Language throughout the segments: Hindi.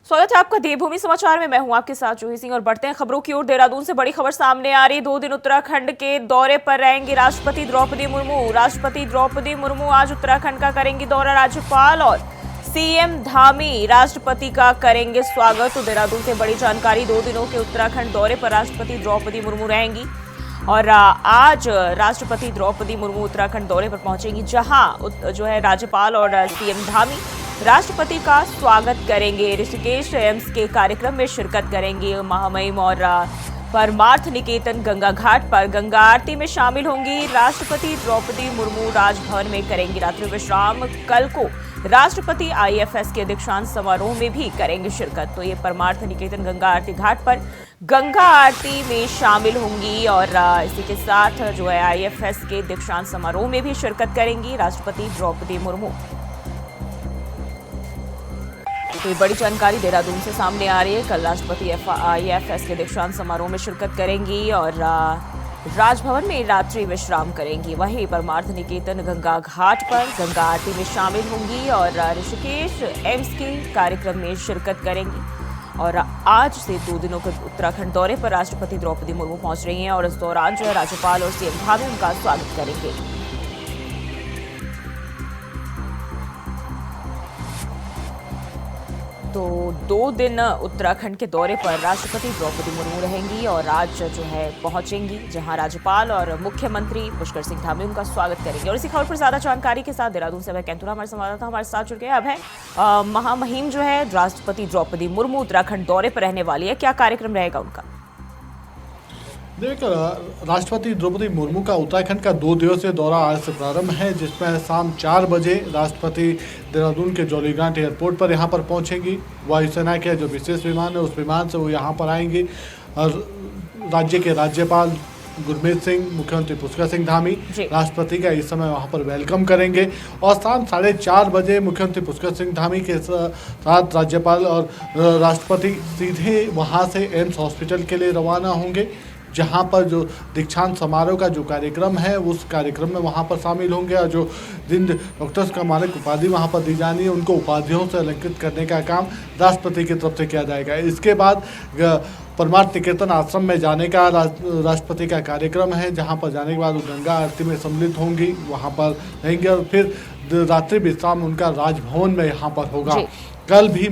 स्वागत है आपका देवभूमि समाचार में। मैं हूं आपके साथ जूही सिंह और बढ़ते हैं खबरों की ओर। देहरादून से बड़ी खबर सामने आ रही। 2 दिन उत्तराखंड के दौरे पर रहेंगी राष्ट्रपति द्रौपदी मुर्मू। राष्ट्रपति द्रौपदी मुर्मू आज उत्तराखंड का करेंगी दौरा। राज्यपाल और सीएम धामी राष्ट्रपति का करेंगे स्वागत। तो देहरादून से बड़ी जानकारी। 2 दिनों के उत्तराखंड दौरे पर राष्ट्रपति द्रौपदी मुर्मू रहेंगी और आज राष्ट्रपति द्रौपदी मुर्मू उत्तराखंड दौरे पर पहुंचेंगी, जहां जो है राज्यपाल और सीएम धामी राष्ट्रपति का स्वागत करेंगे। ऋषिकेश एम्स के कार्यक्रम में शिरकत करेंगी। महामहिम और परमार्थ निकेतन गंगा घाट पर गंगा आरती में शामिल होंगी। राष्ट्रपति द्रौपदी मुर्मू राजभवन में करेंगी रात्रि विश्राम। कल को राष्ट्रपति आईएफएस के दीक्षांत समारोह में भी करेंगे शिरकत। तो ये परमार्थ निकेतन गंगा आरती घाट पर गंगा आरती में शामिल होंगी और इसी के साथ जो है आईएफएस के दीक्षांत समारोह में भी शिरकत करेंगी राष्ट्रपति द्रौपदी मुर्मू। तो ये बड़ी जानकारी देहरादून से सामने आ रही है। कल राष्ट्रपति आईएफएस के दीक्षांत समारोह में शिरकत करेंगी और राजभवन में रात्रि विश्राम करेंगी। वहीं परमार्थ निकेतन गंगा घाट पर गंगा आरती में शामिल होंगी और ऋषिकेश एम्स के कार्यक्रम में शिरकत करेंगी। और आज से 2 दिनों के उत्तराखंड दौरे पर राष्ट्रपति द्रौपदी मुर्मू पहुंच रही हैं और इस दौरान जो है राज्यपाल और सीएम धामी उनका स्वागत करेंगे। तो 2 दिन उत्तराखंड के दौरे पर राष्ट्रपति द्रौपदी मुर्मू रहेंगी और आज जो है पहुंचेंगी, जहां राज्यपाल और मुख्यमंत्री पुष्कर सिंह धामी उनका स्वागत करेंगे। और इसी खबर पर ज्यादा जानकारी के साथ देहरादून से अभय कैंतुरा हमारे संवाददाता हमारे साथ जुड़ गए। अभय, महामहिम जो है राष्ट्रपति द्रौपदी मुर्मू उत्तराखंड दौरे पर रहने वाली है, क्या कार्यक्रम रहेगा उनका? देखिए, राष्ट्रपति द्रौपदी मुर्मू का उत्तराखंड का 2 दिवसीय दौरा आज से प्रारंभ है, जिसमें शाम 4 बजे राष्ट्रपति देहरादून के जौलीग्रांट एयरपोर्ट पर यहाँ पर पहुँचेंगी। वायुसेना के जो विशेष विमान है उस विमान से वो यहाँ पर आएंगी और राज्य के राज्यपाल गुरमीत सिंह, मुख्यमंत्री पुष्कर सिंह धामी राष्ट्रपति का इस समय वहाँ पर वेलकम करेंगे। और शाम 4:30 बजे मुख्यमंत्री पुष्कर सिंह धामी के साथ राज्यपाल और राष्ट्रपति सीधे वहाँ से एम्स हॉस्पिटल के लिए रवाना होंगे, जहाँ पर जो दीक्षांत समारोह का जो कार्यक्रम है उस कार्यक्रम में वहाँ पर शामिल होंगे। और जो जिन डॉक्टर्स का मानक उपाधि वहाँ पर दी जानी है उनको उपाधियों से अलंकृत करने का काम राष्ट्रपति की तरफ से किया जाएगा। इसके बाद परमार्थ निकेतन आश्रम में जाने का राष्ट्रपति का कार्यक्रम है, जहाँ पर जाने के बाद वो गंगा आरती में सम्मिलित होंगी, वहाँ पर रहेंगे और फिर रात्रि विश्राम उनका राजभवन में यहाँ पर होगा। कल भी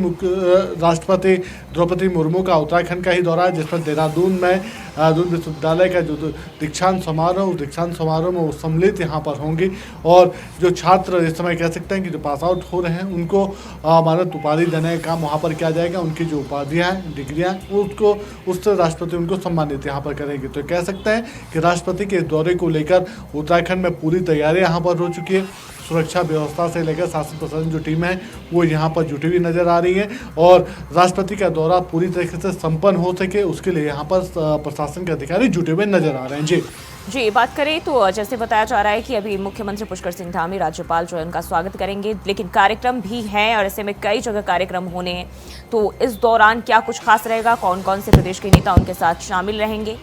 राष्ट्रपति द्रौपदी मुर्मू का उत्तराखंड का ही दौरा है, जिसमें देहरादून में दून विश्वविद्यालय का जो दीक्षांत समारोह में वो सम्मिलित यहाँ पर होंगी। और जो छात्र इस समय कह सकते हैं कि जो पास आउट हो रहे हैं उनको मानद उपाधि देने का काम वहाँ पर किया जाएगा। उनकी जो उपाधियाँ हैं, डिग्रियाँ, उसको उससे राष्ट्रपति उनको सम्मानित यहाँ पर करेंगे। तो कह सकते हैं कि राष्ट्रपति के दौरे को लेकर उत्तराखंड में पूरी तैयारी यहाँ पर हो चुकी है। सुरक्षा व्यवस्था से लेकर शासन प्रशासन जो टीम है वो यहाँ पर जुटी हुई नजर आ रही है और राष्ट्रपति का दौरा पूरी तरीके से संपन्न हो सके उसके लिए यहाँ पर प्रशासन के अधिकारी जुटे हुए नजर आ रहे हैं। जी, बात करें तो जैसे बताया जा रहा है कि अभी मुख्यमंत्री पुष्कर सिंह धामी, राज्यपाल जो है उनका स्वागत करेंगे, लेकिन कार्यक्रम भी हैं और ऐसे में कई जगह कार्यक्रम होने हैं। तो इस दौरान क्या कुछ खास रहेगा? कौन कौन से प्रदेश के नेता उनके साथ शामिल रहेंगे?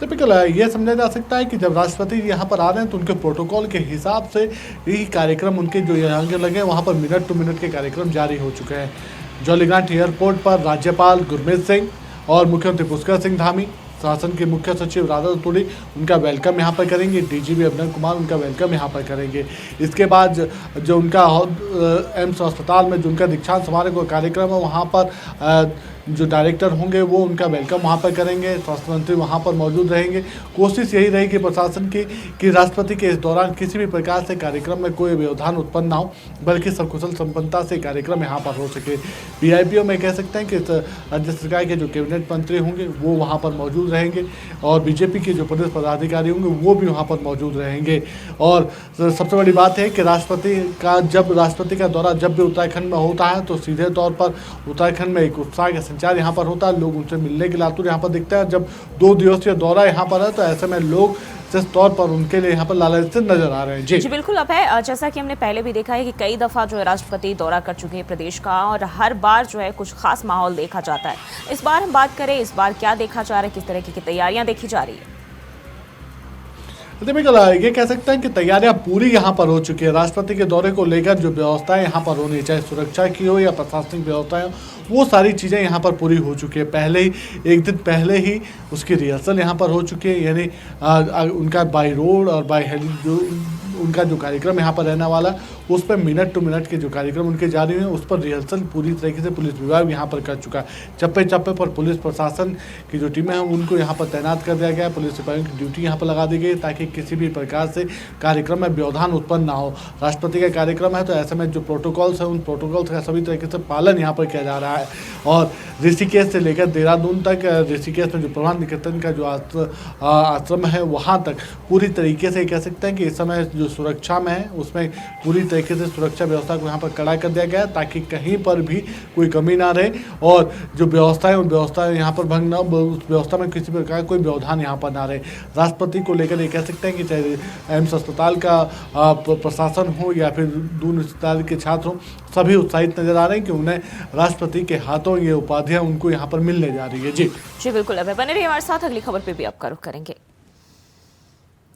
टिपिकल है, ये समझा जा सकता है कि जब राष्ट्रपति यहाँ पर आ रहे हैं तो उनके प्रोटोकॉल के हिसाब से यही कार्यक्रम उनके जो यहाँ के लगे वहाँ पर मिनट टू मिनट के कार्यक्रम जारी हो चुके हैं। जौलीग्रांट एयरपोर्ट पर राज्यपाल गुरमीत सिंह और मुख्यमंत्री पुष्कर सिंह धामी, शासन के मुख्य सचिव राधा तुड़ी उनका वेलकम यहाँ पर करेंगे। डीजीपी अभिनव कुमार उनका वेलकम यहाँ पर करेंगे। इसके बाद जो उनका एम्स अस्पताल में जो उनका दीक्षांत समारोह का कार्यक्रम है वहाँ पर जो डायरेक्टर होंगे वो उनका वेलकम वहाँ पर करेंगे। स्वास्थ्य मंत्री वहाँ पर मौजूद रहेंगे। कोशिश यही रहेगी प्रशासन की कि राष्ट्रपति के इस दौरान किसी भी प्रकार से कार्यक्रम में कोई व्यवधान उत्पन्न ना हो, बल्कि सकुशल संपन्नता से कार्यक्रम यहाँ पर हो सके। वीआईपीओ में कह सकते हैं कि राज्य सरकार के जो कैबिनेट मंत्री होंगे वो वहाँ पर मौजूद रहेंगे और बीजेपी के जो प्रदेश पदाधिकारी होंगे वो भी वहाँ पर मौजूद रहेंगे। और सबसे बड़ी बात है कि राष्ट्रपति का दौरा जब भी उत्तराखंड में होता है तो सीधे तौर पर उत्तराखंड में एक उत्साह का संचार यहाँ पर होता है। लोग उनसे मिलने के लातुर यहाँ पर दिखता है। जब 2 दिवसीय दौरा यहाँ पर है तो ऐसे में लोग जिस तौर पर उनके लिए यहाँ पर लालच नजर आ रहे हैं। जी बिल्कुल। अब है जैसा कि हमने पहले भी देखा है कि कई दफा जो है राष्ट्रपति दौरा कर चुके हैं प्रदेश का और हर बार जो है कुछ खास माहौल देखा जाता है। इस बार हम बात करें, इस बार क्या देखा जा रहा है, किस तरह की तैयारियां देखी जा रही है? बिल्कुल ये कह सकते हैं कि तैयारियां पूरी यहाँ पर हो चुकी है। राष्ट्रपति के दौरे को लेकर जो व्यवस्थाएं यहाँ पर होनी, चाहे सुरक्षा की हो या प्रशासनिक व्यवस्थाएं हो, वो सारी चीज़ें यहाँ पर पूरी हो चुकी है। पहले ही एक दिन पहले ही उसकी रिहर्सल यहाँ पर हो चुकी है, यानी उनका बाई रोड और बाई हेली जो उनका जो कार्यक्रम यहाँ पर रहने वाला, उस पर मिनट टू मिनट के जो कार्यक्रम उनके जारी हुए हैं, उस पर रिहर्सल पूरी तरीके से पुलिस विभाग यहाँ पर कर चुका है। चप्पे चप्पे पर पुलिस प्रशासन की जो टीमें हैं उनको यहाँ पर तैनात कर दिया गया है। पुलिस सिपाहियों की ड्यूटी यहाँ पर लगा दी गई ताकि किसी भी प्रकार से कार्यक्रम में व्यवधान उत्पन्न ना हो। राष्ट्रपति का कार्यक्रम है तो ऐसे में जो प्रोटोकॉल्स है उन प्रोटोकॉल्स का सभी तरीके से पालन यहाँ पर किया जा रहा है। और ऋषिकेश से लेकर देहरादून तक, ऋषिकेश में जो प्रधान निकेतन का जो आश्रम है वहाँ तक पूरी तरीके से कह सकते हैं कि इस समय जो सुरक्षा में है उसमें पूरी तरीके से सुरक्षा व्यवस्था को यहाँ पर कड़ा कर दिया गया है ताकि कहीं पर भी कोई कमी ना रहे और जो व्यवस्था है उन व्यवस्था यहाँ पर भंग ना, उस व्यवस्था में किसी प्रकार कोई व्यवधान यहाँ पर ना रहे। राष्ट्रपति को लेकर ये कह सकते हैं कि चाहे एम्स अस्पताल का प्रशासन हो या फिर दून अस्पताल के छात्र हों, सभी उत्साहित नजर आ रहे हैं कि उन्हें राष्ट्रपति के हाथों ये उपाधियाँ उनको यहाँ पर मिलने जा रही है। जी बिल्कुल, अब बने रहिए हमारे साथ, अगली खबर पे भी आपका रुख करेंगे।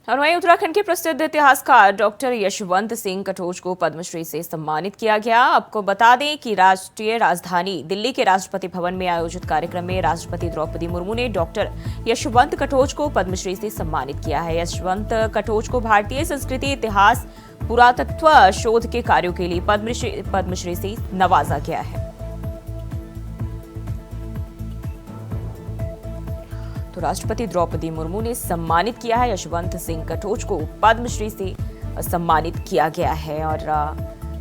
और वहीं उत्तराखंड के प्रसिद्ध इतिहासकार डॉक्टर यशवंत सिंह कटोच को पद्मश्री से सम्मानित किया गया। आपको बता दें कि राष्ट्रीय राजधानी दिल्ली के राष्ट्रपति भवन में आयोजित कार्यक्रम में राष्ट्रपति द्रौपदी मुर्मू ने डॉक्टर यशवंत कटोच को पद्मश्री से सम्मानित किया है। यशवंत कटोच को भारतीय संस्कृति, इतिहास, पुरातत्व शोध के कार्यों के लिए पद्मश्री से नवाजा गया है। तो राष्ट्रपति द्रौपदी मुर्मू ने सम्मानित किया है यशवंत सिंह कटोच को, पद्मश्री से सम्मानित किया गया है। और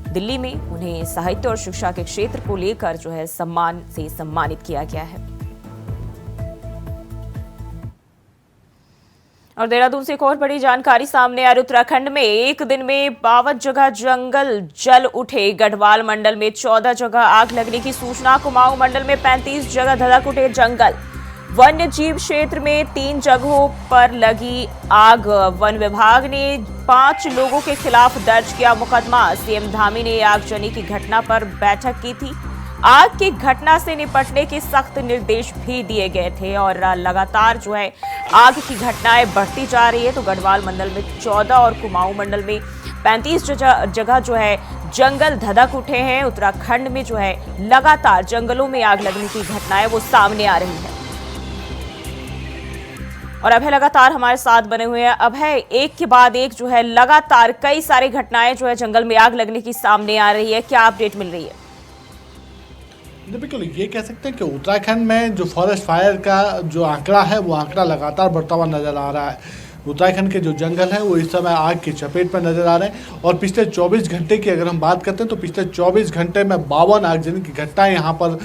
दिल्ली में उन्हें साहित्य और शिक्षा के क्षेत्र को लेकर जो है सम्मान से सम्मानित किया गया है। और देहरादून से एक और बड़ी जानकारी सामने आ रही। उत्तराखंड में एक दिन में 52 जगह जंगल जल उठे। गढ़वाल मंडल में 14 जगह आग लगने की सूचना। कुमाऊं मंडल में 35 जगह धधक उठे जंगल। वन्य जीव क्षेत्र में 3 जगहों पर लगी आग। वन विभाग ने 5 लोगों के खिलाफ दर्ज किया मुकदमा। सीएम धामी ने आगजनी की घटना पर बैठक की थी। आग की घटना से निपटने के सख्त निर्देश भी दिए गए थे और लगातार जो है आग की घटनाएं बढ़ती जा रही है। तो गढ़वाल मंडल में 14 और कुमाऊं मंडल में 35 जगह जो है जंगल धधक उठे हैं। उत्तराखंड में जो है लगातार जंगलों में आग लगने की घटनाएं वो सामने आ रही है। और अभय लगातार हमारे साथ बने हुए हैं। अभय, एक के बाद एक जो है लगातार कई सारी घटनाएं जो है जंगल में आग लगने की सामने आ रही है, क्या अपडेट मिल रही है? बिल्कुल, ये कह सकते हैं कि उत्तराखंड में जो फॉरेस्ट फायर का जो आंकड़ा है वो आंकड़ा लगातार बढ़ता हुआ नजर आ रहा है। उत्तराखंड के जो जंगल हैं वो इस समय आग की चपेट में नजर आ रहे हैं। और पिछले 24 घंटे की अगर हम बात करते हैं तो पिछले 24 घंटे में 52 आगजनी की घटनाएं यहाँ पर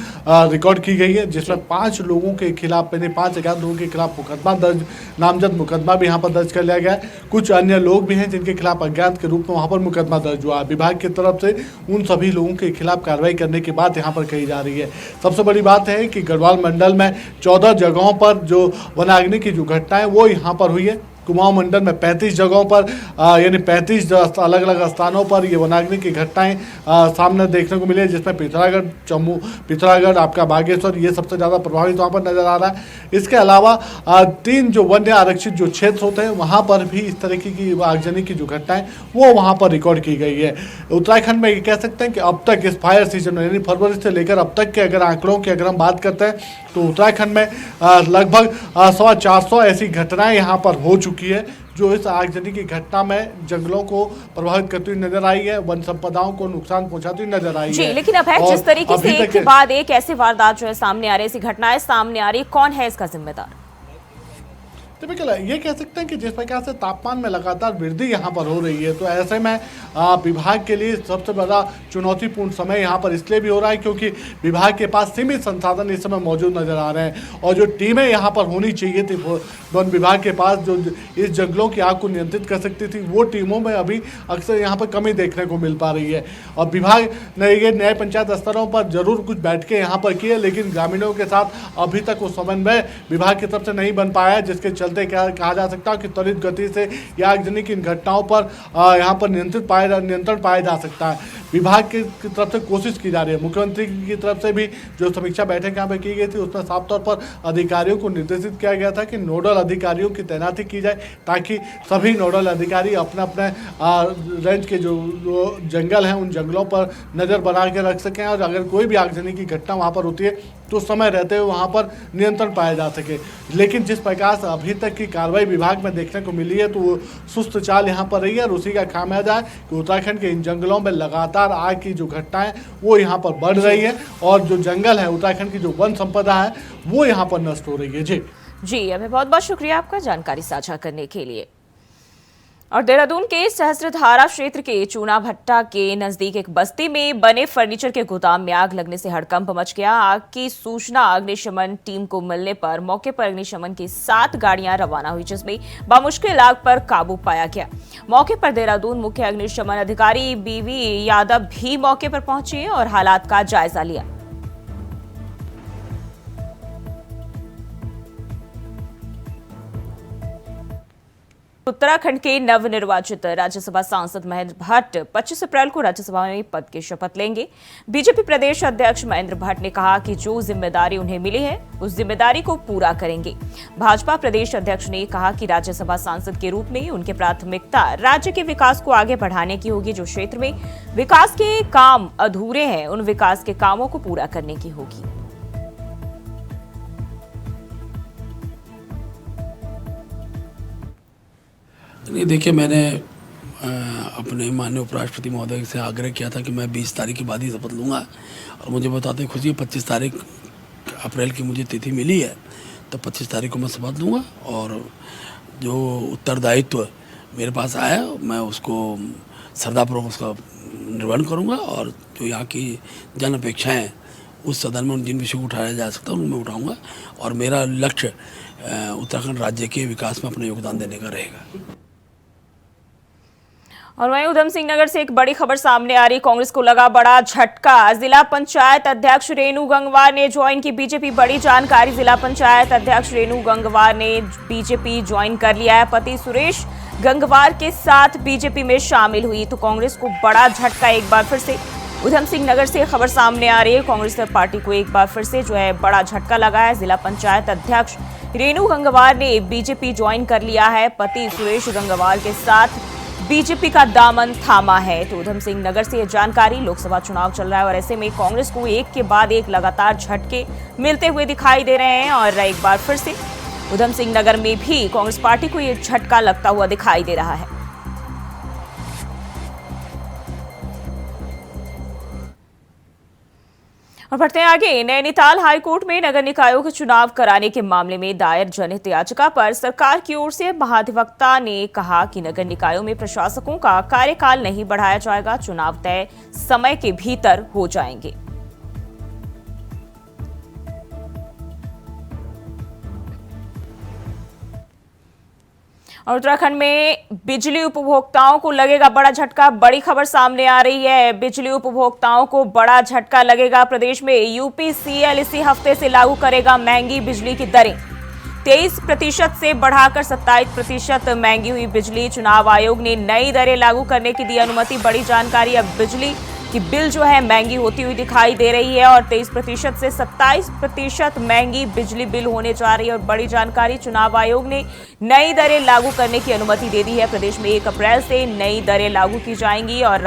रिकॉर्ड की गई है, जिसमें 5 लोगों के खिलाफ, यानी 5 अज्ञात लोगों के खिलाफ मुकदमा दर्ज, नामजद मुकदमा भी यहाँ पर दर्ज कर लिया गया है। कुछ अन्य लोग भी हैं जिनके खिलाफ अज्ञात के रूप में वहाँ पर मुकदमा दर्ज हुआ। विभाग की तरफ से उन सभी लोगों के खिलाफ कार्रवाई करने की बात यहाँ पर कही जा रही है। सबसे बड़ी बात है कि गढ़वाल मंडल में 14 जगहों पर जो वनाग्नि की जो घटना है वो यहाँ पर हुई है। कुमाऊं मंडल में 35 जगहों पर यानी 35 अलग अलग स्थानों पर ये वनाग्नि की घटनाएं सामने देखने को मिली है, जिसमें पिथौरागढ़, जम्मू, पिथौरागढ़, आपका बागेश्वर, ये सबसे ज़्यादा प्रभावित वहाँ पर नजर आ रहा है। इसके अलावा 3 जो वन्य आरक्षित जो क्षेत्र होते हैं वहाँ पर भी इस तरीके की आगजनी की जो घटनाएं वो वहाँ पर रिकॉर्ड की गई है। उत्तराखंड में ये कह सकते हैं कि अब तक इस फायर सीजन में, यानी फरवरी से लेकर अब तक के अगर आंकड़ों की अगर हम बात करते हैं तो उत्तराखंड में लगभग 450 ऐसी घटनाएं यहाँ पर हो चुकी है जो इस आगजनी की घटना में जंगलों को प्रभावित करती हुई नजर आई है, वन संपदाओं को नुकसान पहुंचाती हुई नजर आई है। लेकिन अब है जिस तरीके से एक के बाद एक ऐसे वारदात जो है सामने आ रही है, ऐसी घटनाएं सामने आ रही है, कौन है इसका जिम्मेदार? टिपिकल है, ये कह सकते हैं कि जिस प्रकार से तापमान में लगातार वृद्धि यहाँ पर हो रही है तो ऐसे में विभाग के लिए सबसे बड़ा चुनौतीपूर्ण समय यहाँ पर इसलिए भी हो रहा है क्योंकि विभाग के पास सीमित संसाधन इस समय मौजूद नजर आ रहे हैं। और जो टीमें यहाँ पर होनी चाहिए थी वन विभाग के पास जो इस जंगलों की आग को नियंत्रित कर सकती थी, वो टीमों में अभी अक्सर यहाँ पर कमी देखने को मिल पा रही है। और विभाग ने ये न्याय पंचायत स्तरों पर जरूर कुछ बैठकें यहाँ पर की है, लेकिन ग्रामीणों के साथ अभी तक वो समन्वय विभाग की तरफ से नहीं बन पाया है, जिसके चलते चलते कहा जा सकता है कि त्वरित गति से या आगजनी की इन घटनाओं पर यहाँ पर नियंत्रण पाया जा सकता है। विभाग की तरफ से कोशिश की जा रही है। मुख्यमंत्री की तरफ से भी जो समीक्षा बैठक यहाँ पे की गई थी उसमें साफ तौर पर अधिकारियों को निर्देशित किया गया था कि नोडल अधिकारियों की तैनाती की जाए ताकि सभी नोडल अधिकारी अपने अपने रेंज के जो जंगल हैं उन जंगलों पर नज़र बना के रख सकें और अगर कोई भी आगजनी की घटना वहाँ पर होती है तो समय रहते हुए वहाँ पर नियंत्रण पाया जा सके। लेकिन जिस प्रकार से अभी तक की कार्रवाई विभाग में देखने को मिली है तो वो सुस्त चाल यहाँ पर रही है और उसी का खामियाजा है कि उत्तराखंड के इन जंगलों में लगातार आग की जो घटनाएं वो यहाँ पर बढ़ रही है और जो जंगल है उत्तराखंड की जो वन संपदा है वो यहाँ पर नष्ट हो रही है। जी अभी बहुत बहुत शुक्रिया आपका जानकारी साझा करने के लिए। और देहरादून के सहस्त्रधारा क्षेत्र के चूना भट्टा के नजदीक एक बस्ती में बने फर्नीचर के गोदाम में आग लगने से हड़कंप मच गया। आग की सूचना अग्निशमन टीम को मिलने पर मौके पर अग्निशमन की 7 गाड़ियां रवाना हुई जिसमें बामुश्किल आग पर काबू पाया गया। मौके पर देहरादून मुख्य अग्निशमन अधिकारी बीवी यादव भी मौके पर पहुंचे और हालात का जायजा लिया। उत्तराखंड के नवनिर्वाचित राज्यसभा सांसद महेंद्र भट्ट 25 अप्रैल को राज्यसभा में पद की शपथ लेंगे। बीजेपी प्रदेश अध्यक्ष महेंद्र भट्ट ने कहा कि जो जिम्मेदारी उन्हें मिली है उस जिम्मेदारी को पूरा करेंगे। भाजपा प्रदेश अध्यक्ष ने कहा कि राज्यसभा सांसद के रूप में उनकी प्राथमिकता राज्य के विकास को आगे बढ़ाने की होगी। जो क्षेत्र में विकास के काम अधूरे हैं उन विकास के कामों को पूरा करने की होगी। नहीं, देखिए, मैंने अपने माननीय उपराष्ट्रपति महोदय से आग्रह किया था कि मैं 20 तारीख के बाद ही शपथ लूँगा और मुझे बताते खुशी है 25 तारीख अप्रैल की मुझे तिथि मिली है तो 25 तारीख को मैं शपथ लूँगा और जो उत्तरदायित्व मेरे पास आया मैं उसको श्रद्धापूर्वक उसका निर्वहन करूँगा और जो यहाँ की जन अपेक्षाएँ उस सदन में जिन विषयों को उठाया जा सकता है उनमें उठाऊँगा और मेरा लक्ष्य उत्तराखंड राज्य के विकास में अपना योगदान देने का रहेगा। और वहीं उधम सिंह नगर से एक बड़ी खबर सामने आ रही। कांग्रेस को लगा बड़ा झटका। जिला पंचायत अध्यक्ष रेणु गंगवार ने ज्वाइन की बीजेपी। बड़ी जानकारी, जिला पंचायत अध्यक्ष रेणु गंगवार ने बीजेपी ज्वाइन कर लिया है। पति सुरेश गंगवार के साथ बीजेपी में शामिल हुई तो कांग्रेस को बड़ा झटका एक बार फिर से। उधम सिंह नगर से खबर सामने आ रही है। कांग्रेस पार्टी को एक बार फिर से जो है बड़ा झटका लगा है। जिला पंचायत अध्यक्ष रेणु गंगवार ने बीजेपी ज्वाइन कर लिया है। पति सुरेश गंगवार के साथ बीजेपी का दामन थामा है। तो उधम सिंह नगर से यह जानकारी। लोकसभा चुनाव चल रहा है और ऐसे में कांग्रेस को एक के बाद एक लगातार झटके मिलते हुए दिखाई दे रहे हैं और एक बार फिर से उधम सिंह नगर में भी कांग्रेस पार्टी को यह झटका लगता हुआ दिखाई दे रहा है। और बढ़ते हैं आगे। नैनीताल हाईकोर्ट में नगर निकायों के चुनाव कराने के मामले में दायर जनहित याचिका पर सरकार की ओर से महाधिवक्ता ने कहा कि नगर निकायों में प्रशासकों का कार्यकाल नहीं बढ़ाया जाएगा। चुनाव तय समय के भीतर हो जाएंगे। और उत्तराखंड में बिजली उपभोक्ताओं को लगेगा बड़ा झटका। बड़ी खबर सामने आ रही है। बिजली उपभोक्ताओं को बड़ा झटका लगेगा। प्रदेश में यूपीसीएल इसी हफ्ते से लागू करेगा महंगी बिजली की दरें। 23% से बढ़ाकर 27% महंगी हुई बिजली। चुनाव आयोग ने नई दरें लागू करने की दी अनुमति। बड़ी जानकारी, अब बिजली की बिल जो है महंगी होती हुई दिखाई दे रही है और 23% से 27% महंगी बिजली बिल होने जा रही है। और बड़ी जानकारी, चुनाव आयोग ने नई दरें लागू करने की अनुमति दे दी है। प्रदेश में 1 अप्रैल से नई दरें लागू की जाएंगी और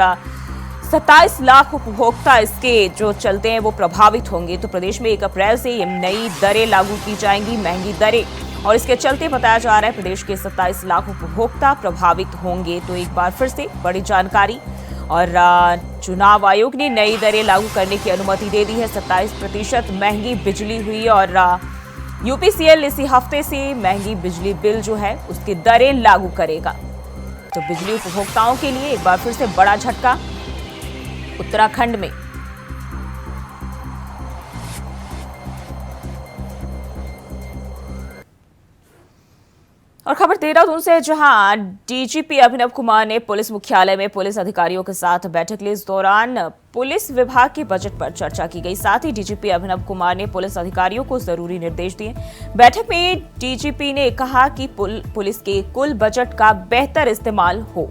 27 लाख उपभोक्ता इसके जो चलते हैं वो प्रभावित होंगे। तो प्रदेश में 1 अप्रैल से ये नई दरें लागू की जाएंगी, महंगी दरें, और इसके चलते बताया जा रहा है प्रदेश के 27 लाख उपभोक्ता प्रभावित होंगे। तो एक बार फिर से बड़ी जानकारी। और चुनाव आयोग ने नई दरें लागू करने की अनुमति दे दी है। 27% महंगी बिजली हुई और यूपीसीएल इसी हफ्ते से महंगी बिजली बिल जो है उसकी दरें लागू करेगा। तो बिजली उपभोक्ताओं के लिए एक बार फिर से बड़ा झटका उत्तराखंड में। और खबर देहरादून से, जहां डीजीपी अभिनव कुमार ने पुलिस मुख्यालय में पुलिस अधिकारियों के साथ बैठक ली। इस दौरान पुलिस विभाग के बजट पर चर्चा की गई। साथ ही डीजीपी अभिनव कुमार ने पुलिस अधिकारियों को जरूरी निर्देश दिए। बैठक में डीजीपी ने कहा कि पुलिस के कुल बजट का बेहतर इस्तेमाल हो।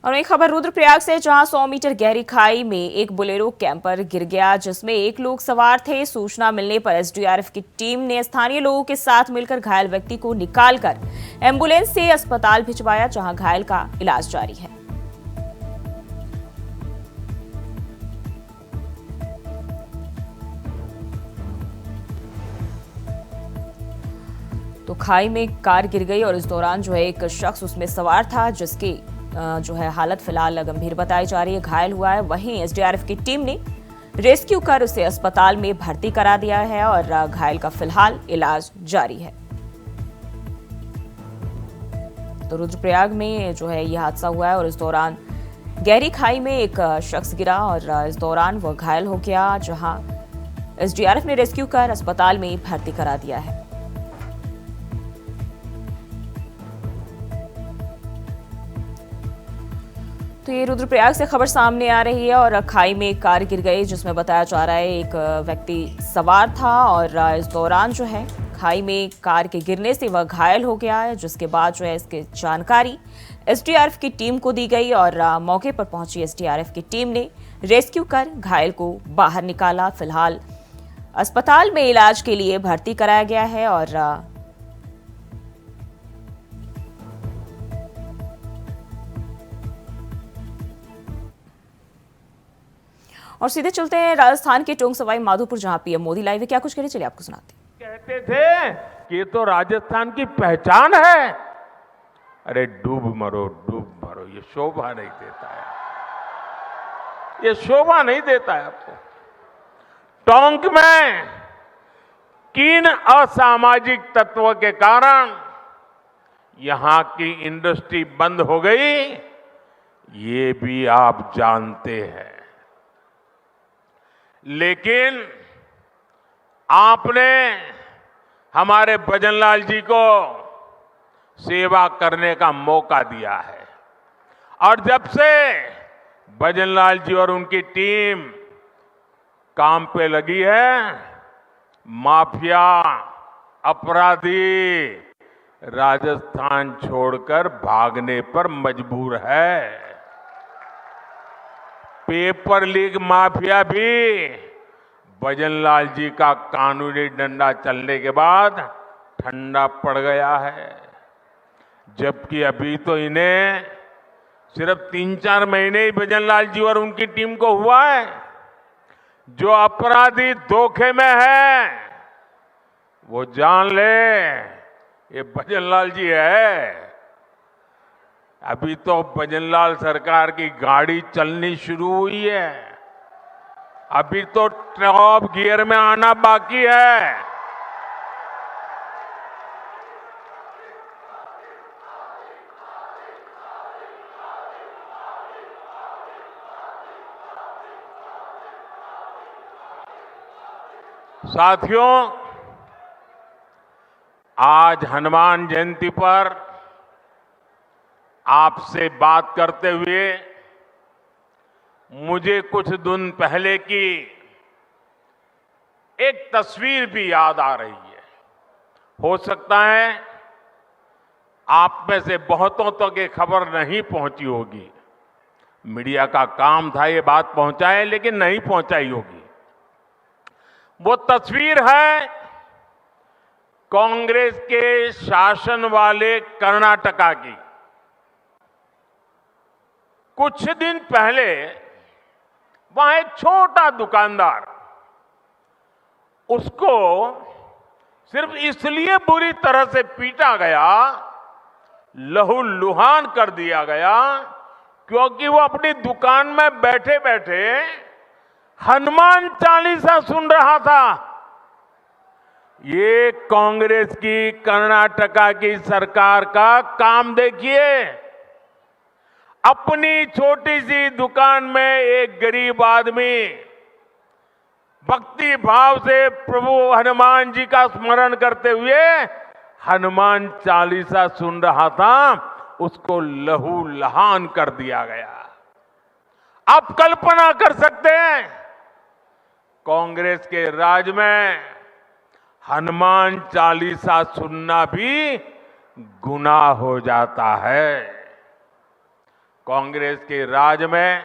और एक खबर रुद्रप्रयाग से, जहां 100 मीटर गहरी खाई में एक बोलेरो कैंपर गिर गया, जिसमें 1 लोग सवार थे। सूचना मिलने पर एसडीआरएफ की टीम ने स्थानीय लोगों के साथ मिलकर घायल व्यक्ति को निकालकर एम्बुलेंस से अस्पताल भिजवाया, जहां घायल का इलाज जारी है। तो खाई में कार गिर गई और इस दौरान एक शख्स उसमें सवार था, जिसकी हालत फिलहाल गंभीर बताई जा रही है, घायल हुआ है। वहीं एसडीआरएफ की टीम ने रेस्क्यू कर उसे अस्पताल में भर्ती करा दिया है और घायल का फिलहाल इलाज जारी है। तो रुद्रप्रयाग में यह हादसा हुआ है और इस दौरान गहरी खाई में एक शख्स गिरा और इस दौरान वह घायल हो गया, जहां एसडीआरएफ ने रेस्क्यू कर अस्पताल में भर्ती करा दिया है। तो ये रुद्रप्रयाग से खबर सामने आ रही है और खाई में एक कार गिर गई, जिसमें बताया जा रहा है एक व्यक्ति सवार था और इस दौरान खाई में कार के गिरने से वह घायल हो गया है, जिसके बाद इसकी जानकारी एसडीआरएफ की टीम को दी गई और मौके पर पहुंची एसडीआरएफ की टीम ने रेस्क्यू कर घायल को बाहर निकाला। फिलहाल अस्पताल में इलाज के लिए भर्ती कराया गया है। और सीधे चलते हैं राजस्थान के टोंक सवाई माधोपुर, जहां पीएम मोदी लाइव है। क्या कुछ कह चलिए आपको सुनाते हैं। कहते थे कि ये तो राजस्थान की पहचान है। अरे डूब मरो, ये शोभा नहीं देता है, ये शोभा नहीं देता है आपको। टोंक में किन असामाजिक तत्वों के कारण यहां की इंडस्ट्री बंद हो गई, ये भी आप जानते हैं। लेकिन आपने हमारे भजनलाल जी को सेवा करने का मौका दिया है और जब से भजनलाल जी और उनकी टीम काम पे लगी है, माफिया अपराधी राजस्थान छोड़कर भागने पर मजबूर है। पेपर लीक माफिया भी भजनलाल जी का कानूनी डंडा चलने के बाद ठंडा पड़ गया है, जबकि अभी तो इन्हें सिर्फ 3-4 महीने ही भजनलाल जी और उनकी टीम को हुआ है। जो अपराधी धोखे में है वो जान ले, ये भजनलाल जी है। अभी तो भजनलाल सरकार की गाड़ी चलनी शुरू हुई है, अभी तो टॉप गियर में आना बाकी है। साथियों, आज हनुमान जयंती पर आपसे बात करते हुए मुझे कुछ दिन पहले की एक तस्वीर भी याद आ रही है। हो सकता है आप में से बहुतों तक ये खबर नहीं पहुंची होगी, मीडिया का काम था ये बात पहुंचाए, लेकिन नहीं पहुंचाई होगी। वो तस्वीर है कांग्रेस के शासन वाले कर्नाटका की। कुछ दिन पहले वहां एक छोटा दुकानदार, उसको सिर्फ इसलिए बुरी तरह से पीटा गया, लहूलुहान कर दिया गया, क्योंकि वो अपनी दुकान में बैठे बैठे हनुमान चालीसा सुन रहा था। ये कांग्रेस की कर्नाटका की सरकार का काम देखिए। अपनी छोटी सी दुकान में एक गरीब आदमी भक्ति भाव से प्रभु हनुमान जी का स्मरण करते हुए हनुमान चालीसा सुन रहा था, उसको लहू लहान कर दिया गया। आप कल्पना कर सकते हैं, कांग्रेस के राज में हनुमान चालीसा सुनना भी गुनाह हो जाता है। कांग्रेस के राज में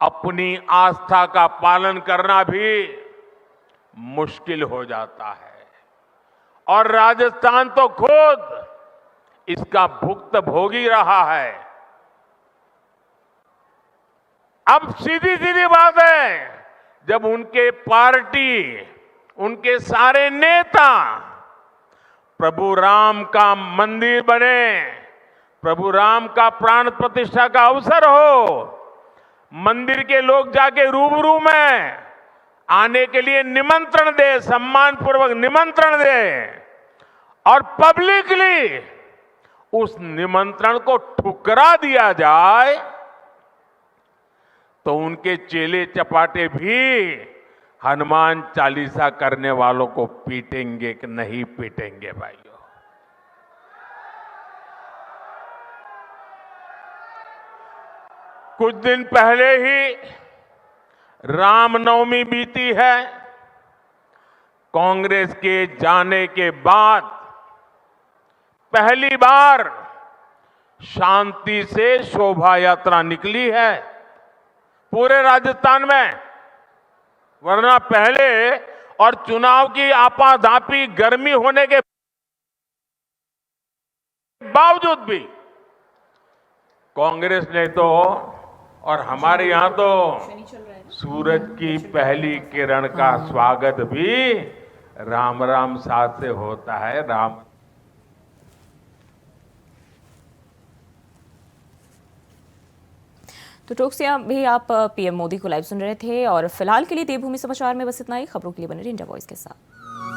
अपनी आस्था का पालन करना भी मुश्किल हो जाता है और राजस्थान तो खुद इसका भुगत भोगी रहा है। अब सीधी सीधी बात है, जब उनके पार्टी, उनके सारे नेता प्रभु राम का मंदिर बने, प्रभु राम का प्राण प्रतिष्ठा का अवसर हो, मंदिर के लोग जाके रूबरू में आने के लिए निमंत्रण दे, सम्मान पूर्वक निमंत्रण दे और पब्लिकली उस निमंत्रण को ठुकरा दिया जाए, तो उनके चेले चपाटे भी हनुमान चालीसा करने वालों को पीटेंगे कि नहीं पीटेंगे भाइयों? कुछ दिन पहले ही रामनवमी बीती है। कांग्रेस के जाने के बाद पहली बार शांति से शोभा यात्रा निकली है पूरे राजस्थान में, वरना पहले और चुनाव की आपाधापी गर्मी होने के बावजूद भी कांग्रेस ने तो, और हमारे यहां तो सूरज की पहली किरण का स्वागत भी राम राम साथ से होता है। राम तो टोक से अभी आप पीएम मोदी को लाइव सुन रहे थे और फिलहाल के लिए देवभूमि समाचार में बस इतना ही। खबरों के लिए बने रहिए इंडिया वॉइस के साथ।